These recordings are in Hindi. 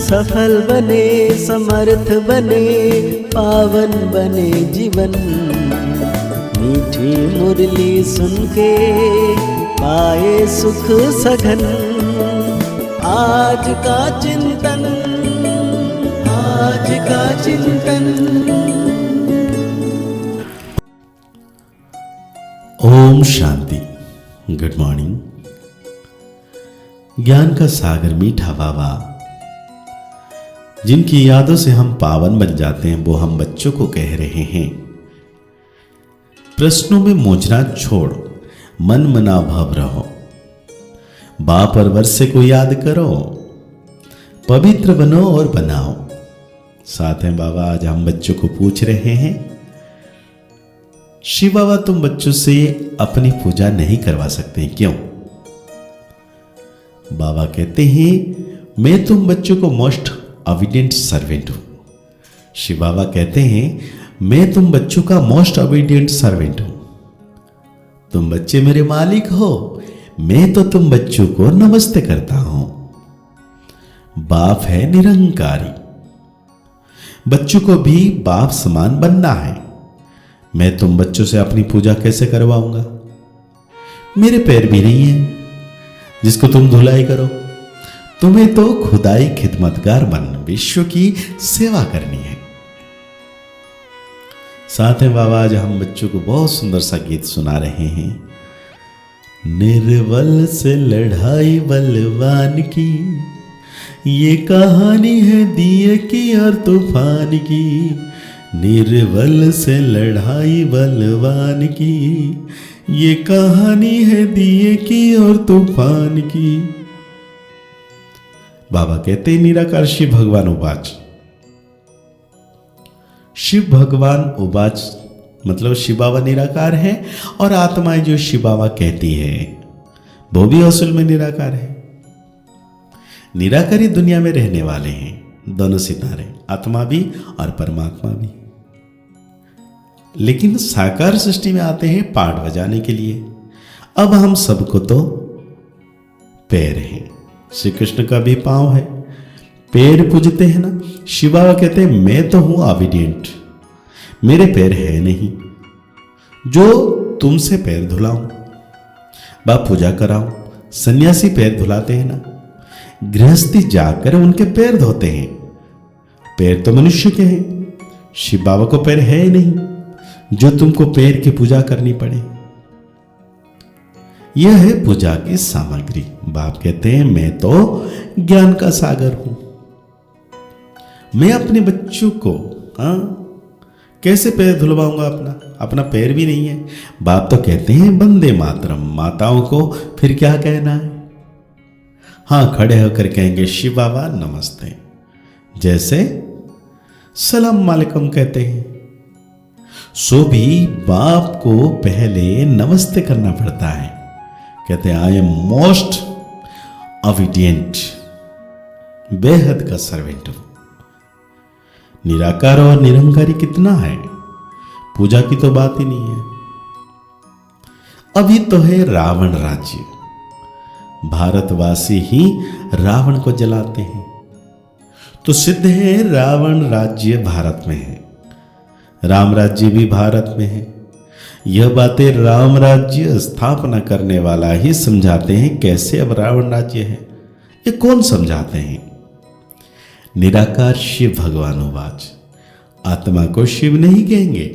सफल बने, समर्थ बने, पावन बने जीवन। मीठी मुरली सुन के पाए सुख सघन। आज का चिंतन, आज का चिंतन। ओम शांति। Good morning. ज्ञान का सागर मीठा बाबा, जिनकी यादों से हम पावन बन जाते हैं, वो हम बच्चों को कह रहे हैं, प्रश्नों में मोजना छोड़, मन मना भव रहो। बाप और वर्षे को याद करो, पवित्र बनो और बनाओ। साथ हैं बाबा, आज हम बच्चों को पूछ रहे हैं, शिव बाबा तुम बच्चों से अपनी पूजा नहीं करवा सकते, क्यों? बाबा कहते हैं, मैं तुम बच्चों को मोस्ट ओबीडिएंट सर्वेंट हूं। शिव बाबा कहते हैं, मैं तुम बच्चों का मोस्ट ओबीडिएंट सर्वेंट हूं। तुम बच्चे मेरे मालिक हो, मैं तो तुम बच्चों को नमस्ते करता हूं। बाप है निरंकारी, बच्चों को भी बाप समान बनना है। मैं तुम बच्चों से अपनी पूजा कैसे करवाऊंगा? मेरे पैर भी नहीं है जिसको तुम धुलाई करो। तुम्हें तो खुदाई खिदमतगार बन विश्व की सेवा करनी है। साथ में बाबा, आज हम बच्चों को बहुत सुंदर सा गीत सुना रहे हैं। निर्बल से लड़ाई बलवान की, ये कहानी है दिए की और तूफान की। निर्बल से लड़ाई बलवान की, ये कहानी है दिए की और तूफान की। बाबा कहते हैं, निराकार शिव भगवान उवाच। शिव भगवान उवाच मतलब शिव बाबा निराकार है और आत्माएं जो शिव बाबा कहती है वो भी असल में निराकार है। निराकारी दुनिया में रहने वाले हैं दोनों सितारे, आत्मा भी और परमात्मा भी। लेकिन साकार सृष्टि में आते हैं पाठ बजाने के लिए। अब हम सबको तो पैर हैं, श्री कृष्ण का भी पांव है, पैर पूजते हैं ना। शिव बाबा कहते हैं, मैं तो हूं ओबीडिएंट, मेरे पैर है नहीं जो तुमसे पैर धुलाऊं, बाप पूजा कराऊं। सन्यासी पैर धुलाते हैं ना, गृहस्थी जाकर उनके पैर धोते हैं। पैर तो मनुष्य के हैं, शिव बाबा को पैर है ही नहीं जो तुमको पैर की पूजा करनी पड़े। यह है पूजा की सामग्री। बाप कहते हैं, मैं तो ज्ञान का सागर हूं। मैं अपने बच्चों को कैसे पैर धुलवाऊंगा? अपना पैर भी नहीं है। बाप तो कहते हैं, वंदे मातरम। माताओं को फिर क्या कहना है? हाँ, खड़े होकर कहेंगे, शिव बाबा नमस्ते, जैसे सलाम वालेकुम कहते हैं। सो भी बाप को पहले नमस्ते करना पड़ता है। कहते हैं, आई एम मोस्ट ओबीडिएंट, बेहद का सर्वेंट हूं। निराकार और निरंकारी कितना है, पूजा की तो बात ही नहीं है। अभी तो है रावण राज्य, भारतवासी ही रावण को जलाते हैं, तो सिद्ध है रावण राज्य भारत में है, राम राज्य भी भारत में है। यह बातें राम राज्य स्थापना करने वाला ही समझाते हैं। कैसे अब रावण राज्य है, ये कौन समझाते हैं? निराकार शिव भगवान उवाच। आत्मा को शिव नहीं कहेंगे,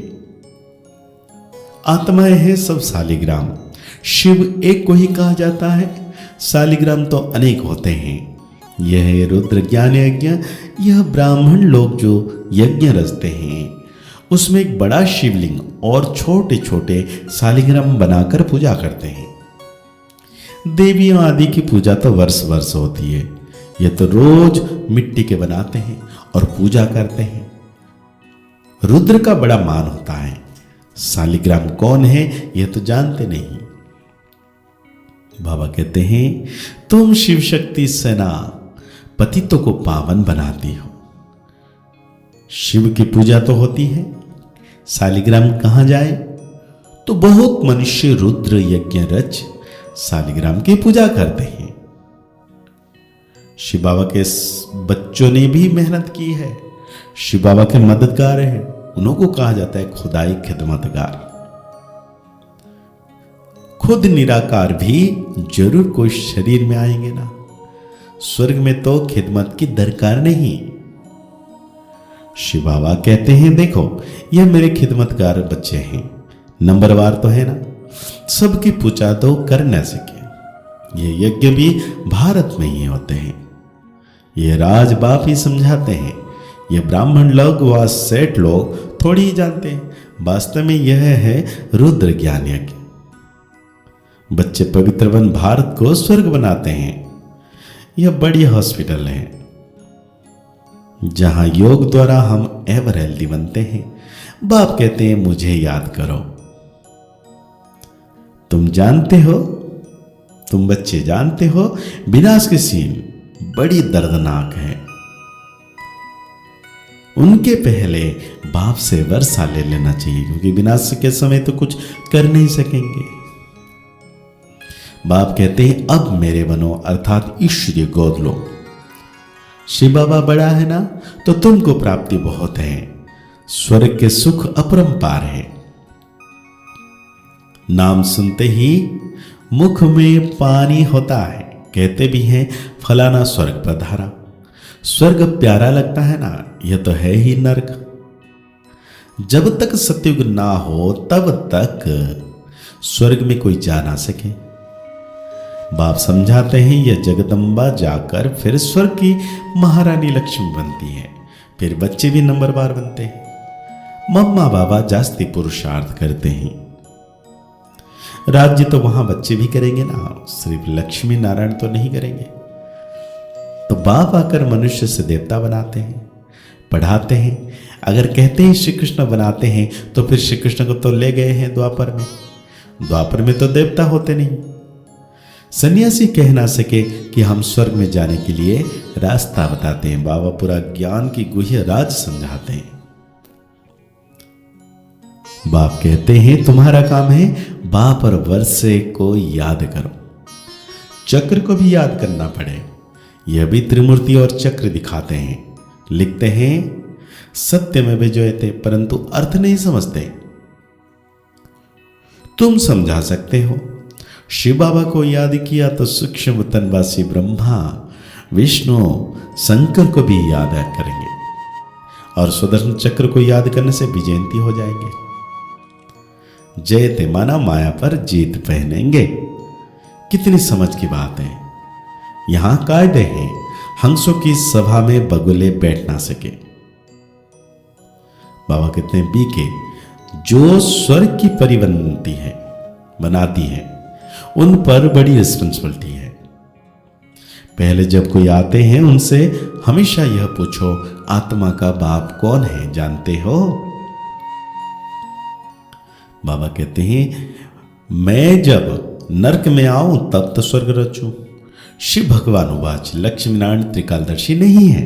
आत्माएं हैं सब सालिग्राम। शिव एक को ही कहा जाता है, सालिग्राम तो अनेक होते हैं। यह है रुद्र ज्ञान यज्ञ। यह ब्राह्मण लोग जो यज्ञ रचते हैं, उसमें एक बड़ा शिवलिंग और छोटे छोटे सालिग्राम बनाकर पूजा करते हैं। देवियों आदि की पूजा तो वर्ष वर्ष होती है, ये तो रोज मिट्टी के बनाते हैं और पूजा करते हैं। रुद्र का बड़ा मान होता है, सालिग्राम कौन है यह तो जानते नहीं। बाबा कहते हैं, तुम शिव शक्ति सेना पतितों को पावन बनाती हो। शिव की पूजा तो होती है, सालिग्राम कहां जाए? तो बहुत मनुष्य रुद्र यज्ञ रच सालिग्राम की पूजा करते हैं। शिव बाबा के बच्चों ने भी मेहनत की है, शिव बाबा के मददगार हैं, उन्हों को कहा जाता है खुदाई खिदमतगार। खुद निराकार भी जरूर कोई शरीर में आएंगे ना। स्वर्ग में तो खिदमत की दरकार नहीं। शिव बाबा कहते हैं देखो ये मेरे खिदमतगार बच्चे हैं, नंबरवार तो है ना, सबकी पूजा तो कर न सके। ये यज्ञ भी भारत में ही होते हैं, ये राज बाप ही समझाते हैं, ये ब्राह्मण लोग व सेठ लोग थोड़ी ही जानते हैं। वास्तव में यह है रुद्र ज्ञान यज्ञ। बच्चे पवित्र वन भारत को स्वर्ग बनाते हैं। यह बड़ी हॉस्पिटल है जहां योग द्वारा हम एवर हेल्दी बनते हैं। बाप कहते हैं मुझे याद करो। तुम जानते हो, तुम बच्चे जानते हो, विनाश की सीन बड़ी दर्दनाक है। उनके पहले बाप से वर्षा ले लेना चाहिए, क्योंकि विनाश के समय तो कुछ कर नहीं सकेंगे। बाप कहते हैं अब मेरे बनो, अर्थात ईश्वरीय गोद लो। शिव बाबा बड़ा है ना, तो तुमको प्राप्ति बहुत है। स्वर्ग के सुख अपरंपार है। नाम सुनते ही मुख में पानी होता है। कहते भी हैं फलाना स्वर्ग पधारा। स्वर्ग प्यारा लगता है ना, यह तो है ही नरक। जब तक सतयुग ना हो तब तक स्वर्ग में कोई जा ना सके। बाप समझाते हैं यह जगदम्बा जाकर फिर स्वर्ग की महारानी लक्ष्मी बनती है, फिर बच्चे भी नंबरवार बनते हैं। मम्मा बाबा जास्ती पुरुषार्थ करते हैं। राज्य तो वहां बच्चे भी करेंगे ना, सिर्फ लक्ष्मी नारायण तो नहीं करेंगे। तो बाप आकर मनुष्य से देवता बनाते हैं, पढ़ाते हैं। अगर कहते हैं श्री कृष्ण बनाते हैं तो फिर श्री कृष्ण को तो ले गए हैं द्वापर में। द्वापर में तो देवता होते नहीं। सन्यासी कह ना सके कि हम स्वर्ग में जाने के लिए रास्ता बताते हैं। बाबा पूरा ज्ञान की गुह्य राज समझाते हैं। बाप कहते हैं तुम्हारा काम है बाप और वर्षे को याद करो। चक्र को भी याद करना पड़े। यह भी त्रिमूर्ति और चक्र दिखाते हैं। लिखते हैं सत्य में विजयते, परंतु अर्थ नहीं समझते। तुम समझा सकते हो। शिव बाबा को याद किया तो सूक्ष्म तनवासी ब्रह्मा विष्णु शंकर को भी याद करेंगे, और सुदर्शन चक्र को याद करने से विजयंती हो जाएंगे। जयते माना माया पर जीत पहनेंगे। कितनी समझ की बात है। यहां कायदे हैं, हंसों की सभा में बगुले बैठ ना सके। बाबा कहते हैं बीके जो स्वर्ग की परिवन्नति है बनाती है, उन पर बड़ी रिस्पॉन्सिबिलिटी है। पहले जब कोई आते हैं उनसे हमेशा यह पूछो आत्मा का बाप कौन है, जानते हो? बाबा कहते हैं मैं जब नरक में आऊं तब तो स्वर्ग रचूं। शिव भगवान उवाच लक्ष्मी नारायण त्रिकालदर्शी नहीं है,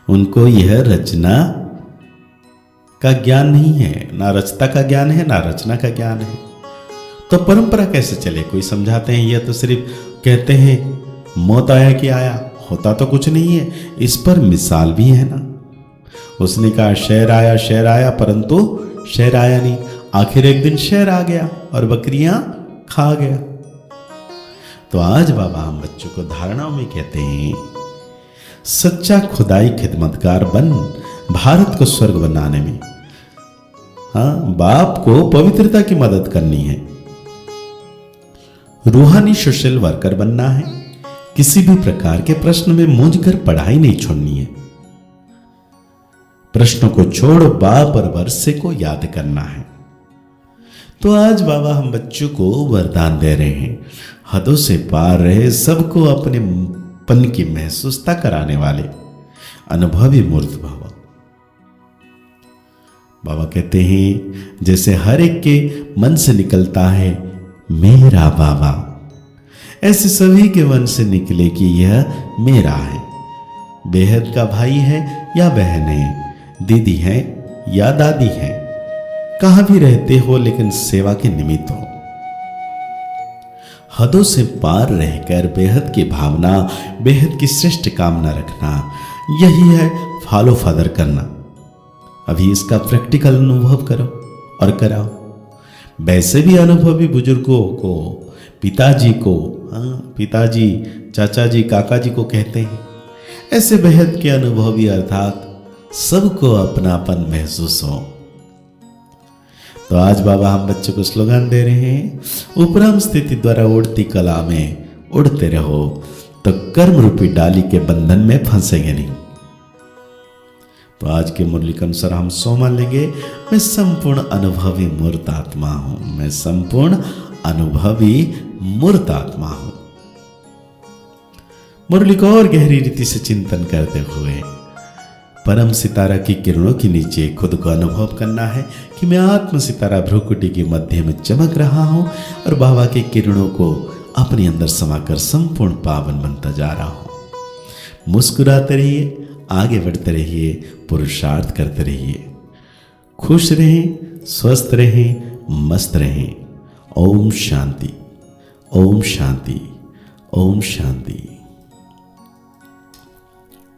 उनको यह रचना का ज्ञान नहीं है, ना रचता का ज्ञान है ना रचना का ज्ञान है। तो परंपरा कैसे चले? कोई समझाते हैं यह तो सिर्फ कहते हैं मौत आया कि आया, होता तो कुछ नहीं है। इस पर मिसाल भी है ना। उसने कहा शेर आया परंतु शेर आया नहीं। आखिर एक दिन शेर आ गया और बकरियां खा गया। तो आज बाबा हम बच्चों को धारणाओं में कहते हैं सच्चा खुदाई खिदमतगार बन भारत को स्वर्ग बनाने में। हाँ, बाप को पवित्रता की मदद करनी है। रूहानी सोशल वर्कर बनना है। किसी भी प्रकार के प्रश्न में मूंझकर पढ़ाई नहीं छोड़नी है। प्रश्नों को छोड़ बाप और वर्षे को याद करना है। तो आज बाबा हम बच्चों को वरदान दे रहे हैं, हदों से पार रहे, सबको अपने पन की महसूसता कराने वाले अनुभवी मूर्त भव। बाबा कहते हैं जैसे हर एक के मन से निकलता है मेरा बाबा, ऐसे सभी के मन से निकले कि यह मेरा है। बेहद का भाई है या बहन है, दीदी है या दादी है, कहां भी रहते हो लेकिन सेवा के निमित्त हो। हदों से पार रहकर बेहद की भावना, बेहद की श्रेष्ठ कामना रखना, यही है फॉलो फादर करना। अभी इसका प्रैक्टिकल अनुभव करो और कराओ। वैसे भी अनुभवी बुजुर्गों को, पिताजी को, पिताजी, चाचा जी, काका जी को कहते हैं। ऐसे बेहद के अनुभवी अर्थात सबको अपनापन महसूस हो। तो आज बाबा हम बच्चों को स्लोगन दे रहे हैं, उपराम स्थिति द्वारा उड़ती कला में उड़ते रहो तो कर्म रूपी डाली के बंधन में फंसेंगे नहीं। तो आज के मुरली के अनुसार हम सोमन लेंगे, मैं संपूर्ण अनुभवी मूर्त आत्मा हूं, मैं संपूर्ण अनुभवी मूर्त आत्मा हूं। मुरली को और गहरी रीति से चिंतन करते हुए परम सितारा की किरणों के नीचे खुद को अनुभव करना है कि मैं आत्म सितारा भ्रुकुटी के मध्य में चमक रहा हूं और बाबा की किरणों को अपने अंदर समाकर संपूर्ण पावन बनता जा रहा हूं। मुस्कुराते रहिए, आगे बढ़ते रहिए, पुरुषार्थ करते रहिए। खुश रहें, स्वस्थ रहें, मस्त रहें। ओम शांति, ओम शांति, ओम शांति।